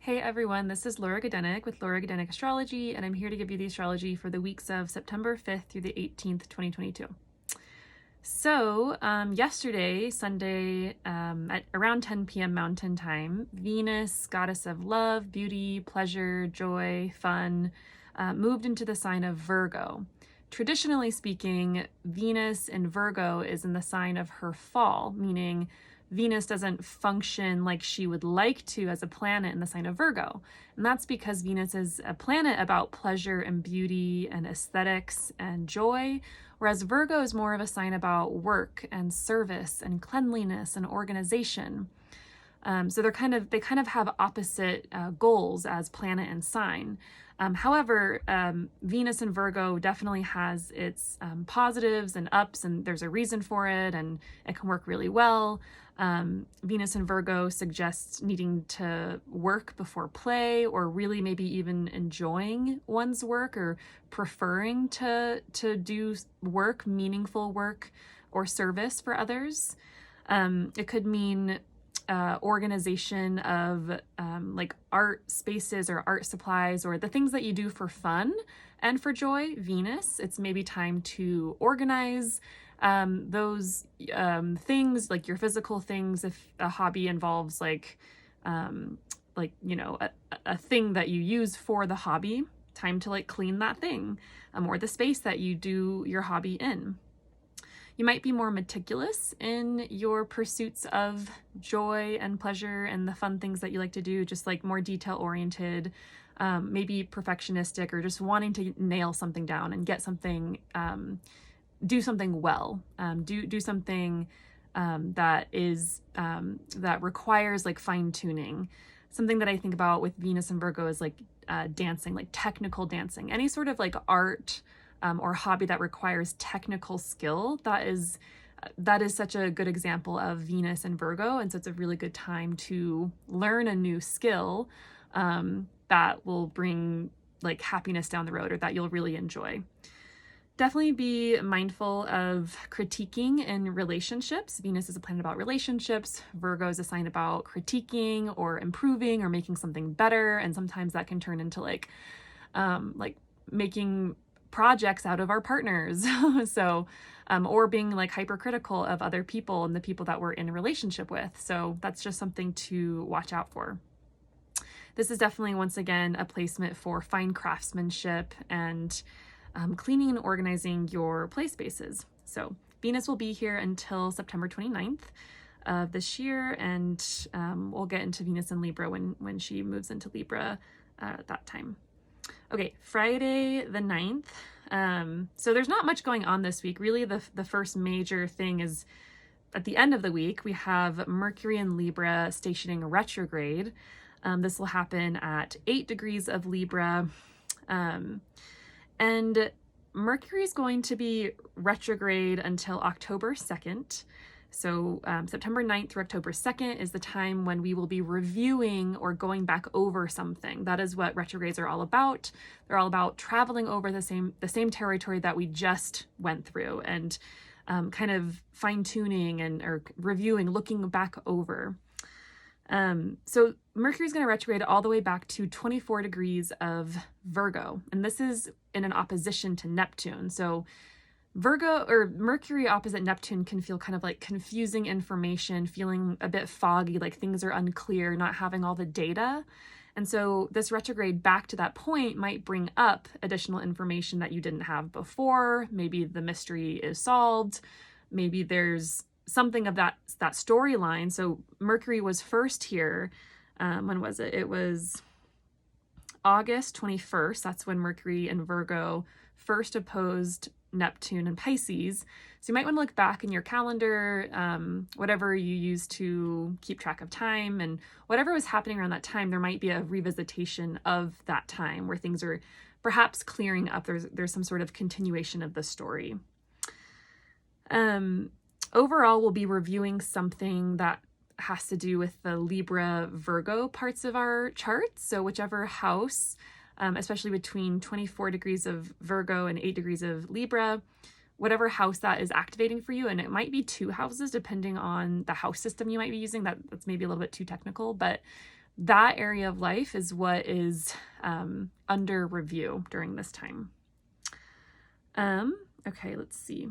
Hey everyone, this is Laura Gadenik with Laura Gadenik Astrology, and I'm here to give you the astrology for the weeks of September 5th through the 18th, 2022. So, yesterday, Sunday, at around 10 p.m. Mountain Time, Venus, goddess of love, beauty, pleasure, joy, fun, moved into the sign of Virgo. Traditionally speaking, Venus in Virgo is in the sign of her fall, meaning Venus doesn't function like she would like to as a planet in the sign of Virgo. And that's because Venus is a planet about pleasure and beauty and aesthetics and joy, whereas Virgo is more of a sign about work and service and cleanliness and organization. So they kind of have opposite goals as planet and sign. However, Venus in Virgo definitely has its positives and ups, and there's a reason for it, and it can work really well. Venus in Virgo suggests needing to work before play, or really maybe even enjoying one's work or preferring to do work, meaningful work or service for others. It could mean organization of like art spaces or art supplies or the things that you do for fun and for joy. Venus, it's maybe time to organize those things, like your physical things. If a hobby involves like a thing that you use for the hobby, time to like clean that thing, or the space that you do your hobby in. You might be more meticulous in your pursuits of joy and pleasure and the fun things that you like to do, just like more detail oriented, maybe perfectionistic, or just wanting to nail something down and get something, do something well, do something that requires like fine tuning. Something that I think about with Venus and Virgo is like dancing, like technical dancing, any sort of like art or hobby that requires technical skill. That is such a good example of Venus and Virgo, and so it's a really good time to learn a new skill that will bring like happiness down the road, or that you'll really enjoy. Definitely be mindful of critiquing in relationships. Venus is a planet about relationships. Virgo is a sign about critiquing or improving or making something better, and sometimes that can turn into like making projects out of our partners. So, or being like hypercritical of other people and the people that we're in a relationship with. So that's just something to watch out for. This is definitely, once again, a placement for fine craftsmanship and cleaning and organizing your play spaces. So Venus will be here until September 29th of this year, and we'll get into Venus in Libra when she moves into Libra at that time. Okay, Friday the 9th. So there's not much going on this week. Really, the first major thing is at the end of the week, we have Mercury in Libra stationing retrograde. This will happen at 8 degrees of Libra. And Mercury is going to be retrograde until October 2nd. So September 9th through October 2nd is the time when we will be reviewing or going back over something. That is what retrogrades are all about. They're all about traveling over the same territory that we just went through, and kind of fine-tuning or reviewing, looking back over. So Mercury is going to retrograde all the way back to 24 degrees of Virgo, and this is in an opposition to Neptune. So Virgo or Mercury opposite Neptune can feel kind of like confusing information, feeling a bit foggy, like things are unclear, not having all the data. And so this retrograde back to that point might bring up additional information that you didn't have before. Maybe the mystery is solved. Maybe there's something of that storyline. So Mercury was first here. When was it? It was August 21st. That's when Mercury and Virgo first opposed Neptune and Pisces. So you might want to look back in your calendar, whatever you use to keep track of time, and whatever was happening around that time, there might be a revisitation of that time where things are perhaps clearing up. There's some sort of continuation of the story. Overall, we'll be reviewing something that has to do with the Libra Virgo parts of our charts. So whichever house, especially between 24 degrees of Virgo and 8 degrees of Libra, whatever house that is activating for you, and it might be 2 houses depending on the house system you might be using. That's maybe a little bit too technical, but that area of life is what is under review during this time. Okay, let's see.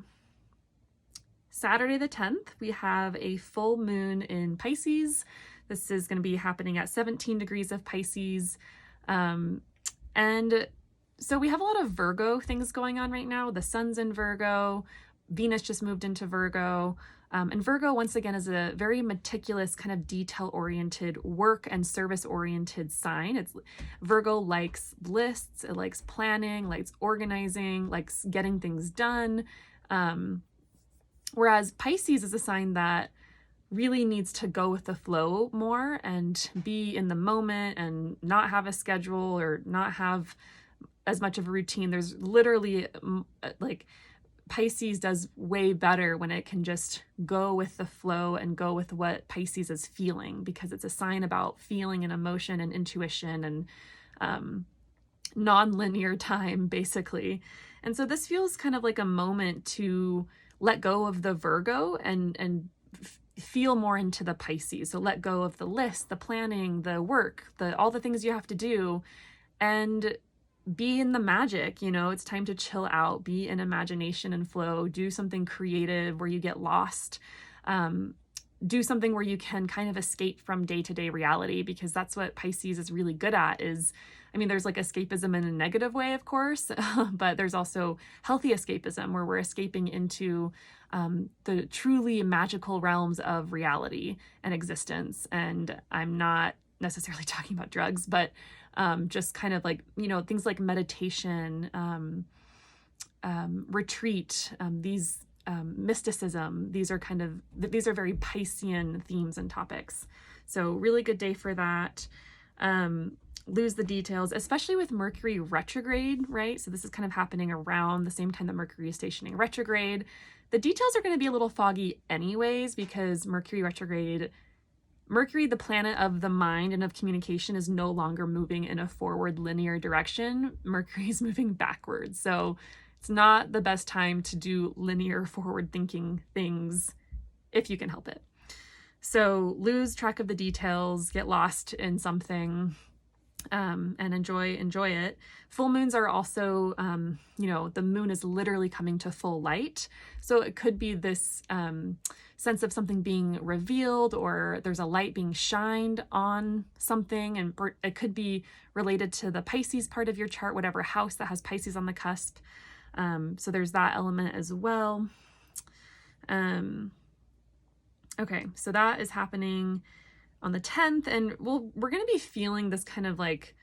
Saturday the 10th, we have a full moon in Pisces. This is going to be happening at 17 degrees of Pisces. And so we have a lot of Virgo things going on right now. The sun's in Virgo. Venus just moved into Virgo. And Virgo, once again, is a very meticulous, kind of detail-oriented, work and service-oriented sign. Virgo likes lists, it likes planning, likes organizing, likes getting things done. Whereas Pisces is a sign that really needs to go with the flow more and be in the moment and not have a schedule or not have as much of a routine. There's literally like Pisces does way better when it can just go with the flow and go with what Pisces is feeling, because it's a sign about feeling and emotion and intuition and non-linear time, basically. And so this feels kind of like a moment to let go of the Virgo and feel more into the Pisces. So let go of the list, the planning, the work, all the things you have to do, and be in the magic. It's time to chill out, be in imagination and flow, do something creative where you get lost, do something where you can kind of escape from day-to-day reality, because that's what Pisces is really good at. There's like escapism in a negative way, of course, but there's also healthy escapism where we're escaping into the truly magical realms of reality and existence. And I'm not necessarily talking about drugs, but just kind of like, things like meditation, retreat, mysticism. These are very Piscean themes and topics. So really good day for that. Lose the details, especially with Mercury retrograde, right? So this is kind of happening around the same time that Mercury is stationing retrograde. The details are going to be a little foggy anyways, because Mercury retrograde, Mercury, the planet of the mind and of communication, is no longer moving in a forward linear direction. Mercury is moving backwards. So it's not the best time to do linear forward thinking things if you can help it. So lose track of the details, get lost in something, and enjoy it. Full moons are also, the moon is literally coming to full light. So it could be this sense of something being revealed, or there's a light being shined on something. And it could be related to the Pisces part of your chart, whatever house that has Pisces on the cusp. So there's that element as well. Okay, so that is happening on the 10th, and we're going to be feeling this kind of like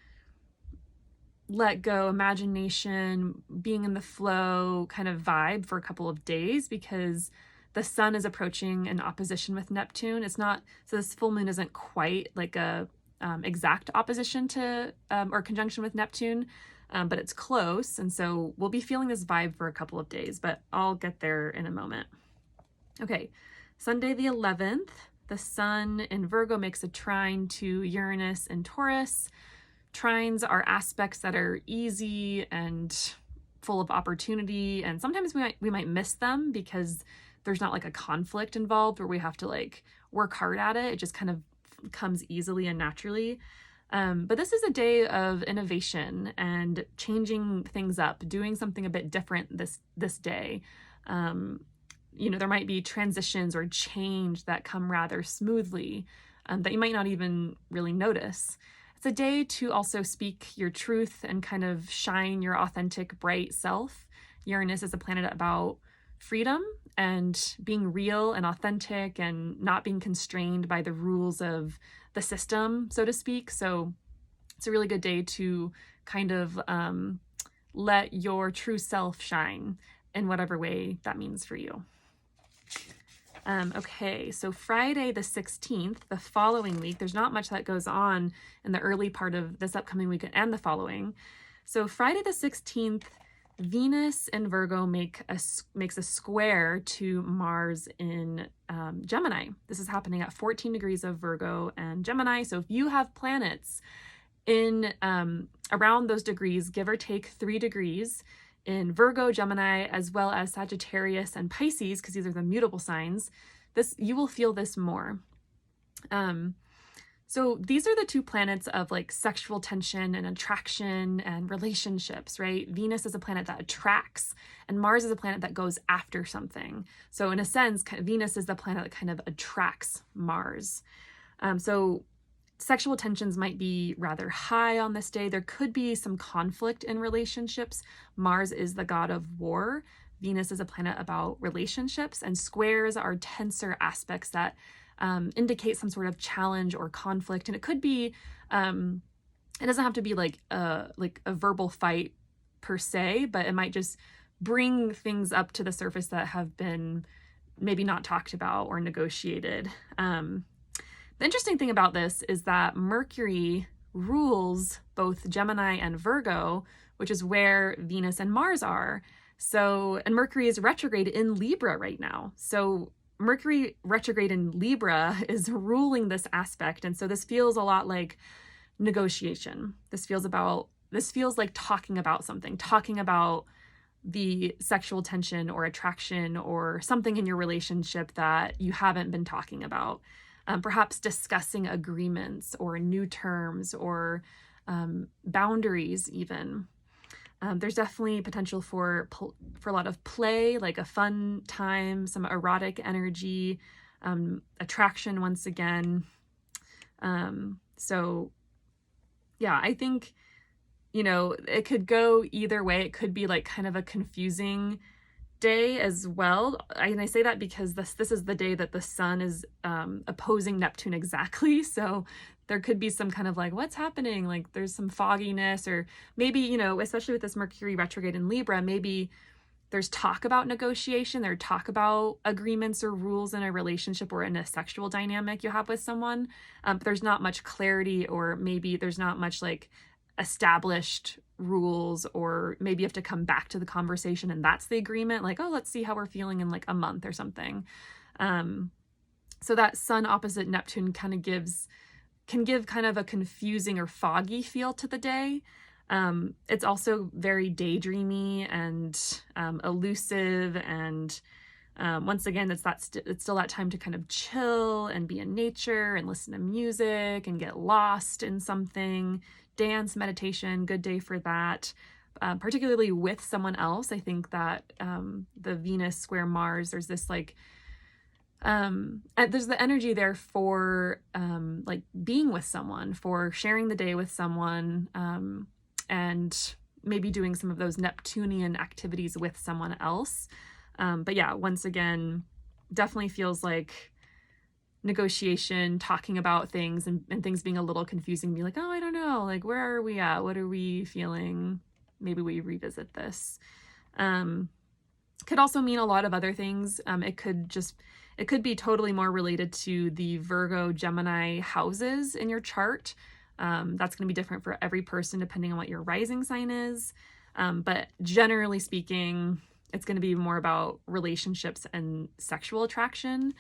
let go, imagination, being in the flow kind of vibe for a couple of days, because the sun is approaching an opposition with Neptune. So this full moon isn't quite like a exact opposition to or conjunction with Neptune, but it's close. And so we'll be feeling this vibe for a couple of days, but I'll get there in a moment. Okay, Sunday the 11th, the sun in Virgo makes a trine to Uranus and Taurus. Trines are aspects that are easy and full of opportunity, and sometimes we might miss them because there's not like a conflict involved where we have to like work hard at it. It just kind of comes easily and naturally. But this is a day of innovation and changing things up, doing something a bit different this day. There might be transitions or change that come rather smoothly that you might not even really notice. It's a day to also speak your truth and kind of shine your authentic, bright self. Uranus is a planet about freedom and being real and authentic and not being constrained by the rules of the system, so to speak. So it's a really good day to kind of let your true self shine in whatever way that means for you. Okay, so Friday the 16th, the following week, there's not much that goes on in the early part of this upcoming week and the following. So Friday the 16th, Venus in Virgo makes a square to Mars in Gemini. This is happening at 14 degrees of Virgo and Gemini. So if you have planets in around those degrees, give or take 3 degrees, in Virgo, Gemini, as well as Sagittarius and Pisces, because these are the mutable signs, you will feel this more. So these are the two planets of like sexual tension and attraction and relationships, right? Venus is a planet that attracts, and Mars is a planet that goes after something. So in a sense, Venus is the planet that kind of attracts Mars. So sexual tensions might be rather high on this day. There could be some conflict in relationships. Mars is the god of war. Venus is a planet about relationships, and squares are tenser aspects that indicate some sort of challenge or conflict. And it could be, it doesn't have to be like a verbal fight per se, but it might just bring things up to the surface that have been maybe not talked about or negotiated. The interesting thing about this is that Mercury rules both Gemini and Virgo, which is where Venus and Mars are. So, and Mercury is retrograde in Libra right now. So Mercury retrograde in Libra is ruling this aspect. And so this feels a lot like negotiation. This feels like talking about something, talking about the sexual tension or attraction or something in your relationship that you haven't been talking about. Perhaps discussing agreements or new terms or boundaries even. There's definitely potential for a lot of play, like a fun time, some erotic energy, attraction once again. So yeah, I think, it could go either way. It could be like kind of a confusing day as well. And I say that because this is the day that the sun is opposing Neptune exactly. So there could be some kind of like, what's happening? Like there's some fogginess, or maybe, especially with this Mercury retrograde in Libra, maybe there's talk about negotiation, there's talk about agreements or rules in a relationship or in a sexual dynamic you have with someone. But there's not much clarity, or maybe there's not much like established rules, or maybe you have to come back to the conversation and that's the agreement, like, oh, let's see how we're feeling in like a month or something. So that sun opposite Neptune can give kind of a confusing or foggy feel to the day. It's also very daydreamy and elusive, and once again, it's still that time to kind of chill and be in nature and listen to music and get lost in something. Dance, meditation, good day for that. Particularly with someone else. I think that the Venus square Mars, there's this like, there's the energy there for like being with someone, for sharing the day with someone, and maybe doing some of those Neptunian activities with someone else. But yeah, once again, definitely feels like negotiation, talking about things, and things being a little confusing, be like, oh, I don't know, like, where are we at? What are we feeling? Maybe we revisit this. Could also mean a lot of other things. It could be totally more related to the Virgo Gemini houses in your chart. That's going to be different for every person depending on what your rising sign is. But generally speaking, it's going to be more about relationships and sexual attraction.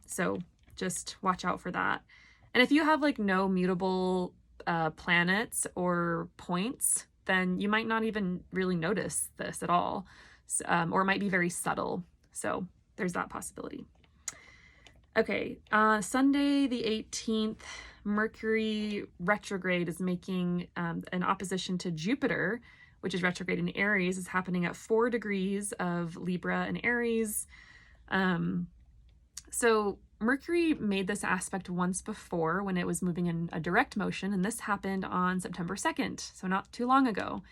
So just watch out for that. And if you have like no mutable planets or points, then you might not even really notice this at all, or it might be very subtle. So there's that possibility. Okay, Sunday the 18th, Mercury retrograde is making an opposition to Jupiter, which is retrograde in Aries, is happening at 4 degrees of Libra and Aries. So Mercury made this aspect once before when it was moving in a direct motion, and this happened on September 2nd, so not too long ago.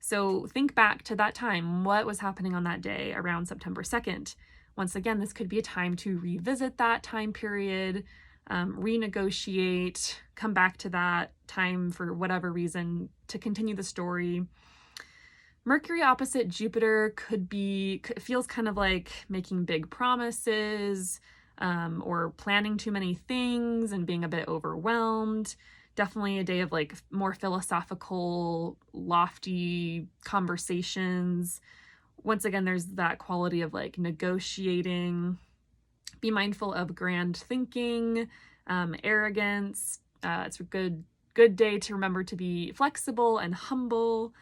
So think back to that time. What was happening on that day around September 2nd? Once again, this could be a time to revisit that time period, renegotiate, come back to that time for whatever reason to continue the story. Mercury opposite Jupiter feels kind of like making big promises, or planning too many things and being a bit overwhelmed. Definitely a day of like more philosophical, lofty conversations. Once again, there's that quality of like negotiating. Be mindful of grand thinking, arrogance. It's a good day to remember to be flexible and humble.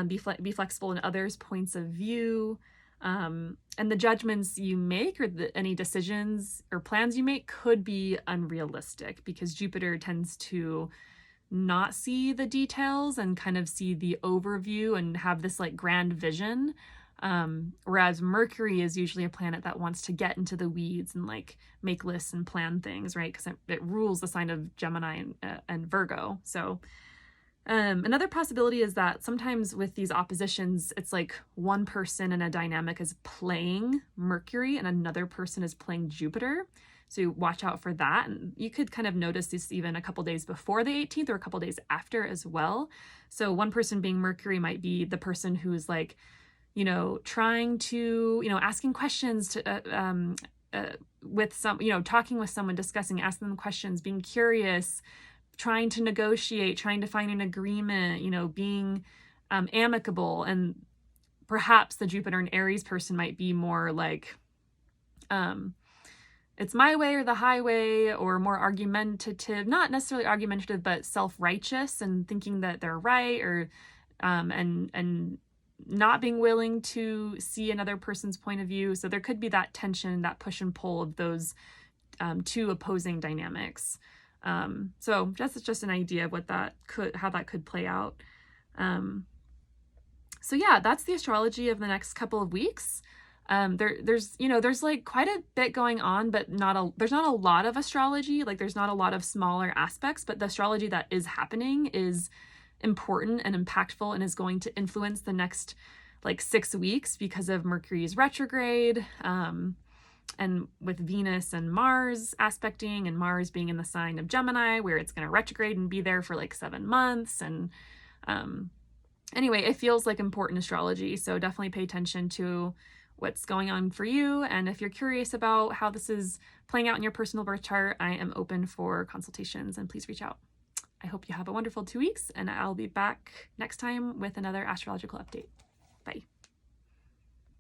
Be flexible in others' points of view. And the judgments you make or any decisions or plans you make could be unrealistic because Jupiter tends to not see the details and kind of see the overview and have this like grand vision. Whereas Mercury is usually a planet that wants to get into the weeds and like make lists and plan things, right? Because it rules the sign of Gemini and Virgo. So another possibility is that sometimes with these oppositions, it's like one person in a dynamic is playing Mercury and another person is playing Jupiter. So watch out for that. And you could kind of notice this even a couple days before the 18th or a couple days after as well. So one person being Mercury might be the person who's like, you know, trying to, you know, asking questions to, with some, you know, talking with someone, discussing, asking them questions, being curious, trying to negotiate, trying to find an agreement, you know, being amicable. And perhaps the Jupiter and Aries person might be more like, it's my way or the highway, or more argumentative, not necessarily argumentative, but self-righteous and thinking that they're right, or and not being willing to see another person's point of view. So there could be that tension, that push and pull of those two opposing dynamics. So just an idea of how that could play out. So yeah, that's the astrology of the next couple of weeks. There's like quite a bit going on, but there's not a lot of astrology. Like there's not a lot of smaller aspects, but the astrology that is happening is important and impactful and is going to influence the next like 6 weeks because of Mercury's retrograde, and with Venus and Mars aspecting, and Mars being in the sign of Gemini, where it's going to retrograde and be there for like 7 months. And anyway, it feels like important astrology. So definitely pay attention to what's going on for you. And if you're curious about how this is playing out in your personal birth chart, I am open for consultations, and please reach out. I hope you have a wonderful 2 weeks, and I'll be back next time with another astrological update. Bye.